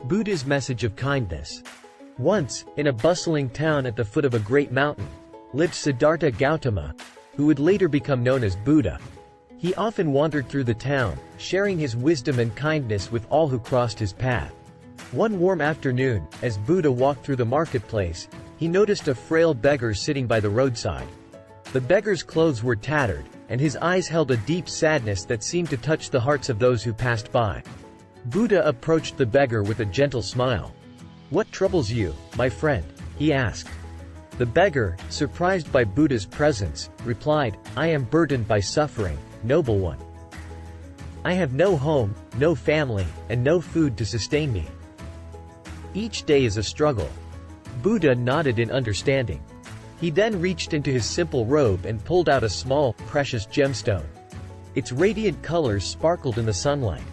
Buddha's message of kindness. Once, in a bustling town at the foot of a great mountain, lived Siddhartha Gautama, who would later become known as Buddha. He often wandered through the town, sharing his wisdom and kindness with all who crossed his path. One warm afternoon, as Buddha walked through the marketplace, he noticed a frail beggar sitting by the roadside. The beggar's clothes were tattered, and his eyes held a deep sadness that seemed to touch the hearts of those who passed by. Buddha approached the beggar with a gentle smile. "What troubles you, my friend?" he asked. The beggar, surprised by Buddha's presence, replied, "I am burdened by suffering, noble one. I have no home, no family, and no food to sustain me. Each day is a struggle." Buddha nodded in understanding. He then reached into his simple robe and pulled out a small, precious gemstone. Its radiant colors sparkled in the sunlight.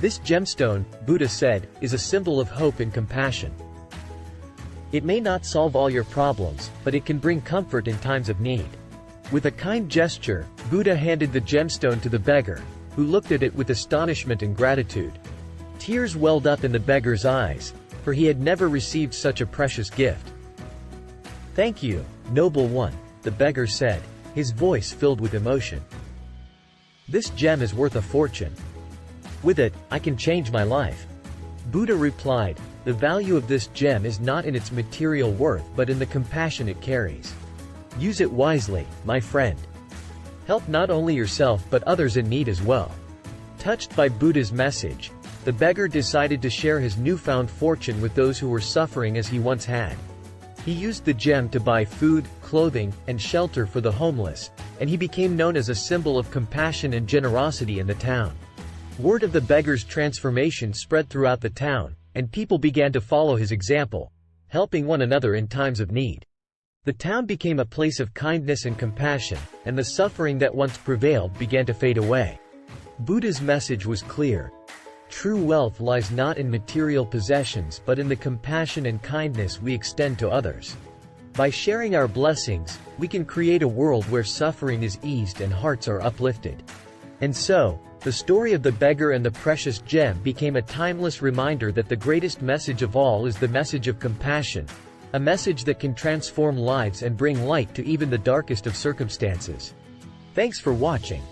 "This gemstone," Buddha said, "is a symbol of hope and compassion. It may not solve all your problems, but it can bring comfort in times of need." With a kind gesture, Buddha handed the gemstone to the beggar, who looked at it with astonishment and gratitude. Tears welled up in the beggar's eyes, for he had never received such a precious gift. "Thank you, noble one," the beggar said, his voice filled with emotion. "This gem is worth a fortune. With it, I can change my life." Buddha replied, "The value of this gem is not in its material worth but in the compassion it carries. Use it wisely, my friend. Help not only yourself but others in need as well." Touched by Buddha's message, the beggar decided to share his newfound fortune with those who were suffering as he once had. He used the gem to buy food, clothing, and shelter for the homeless, and he became known as a symbol of compassion and generosity in the town. Word of the beggar's transformation spread throughout the town, and people began to follow his example, helping one another in times of need. The town became a place of kindness and compassion, and the suffering that once prevailed began to fade away. Buddha's message was clear. True wealth lies not in material possessions but in the compassion and kindness we extend to others. By sharing our blessings, we can create a world where suffering is eased and hearts are uplifted. And so, the story of the beggar and the precious gem became a timeless reminder that the greatest message of all is the message of compassion, a message that can transform lives and bring light to even the darkest of circumstances. Thanks for watching.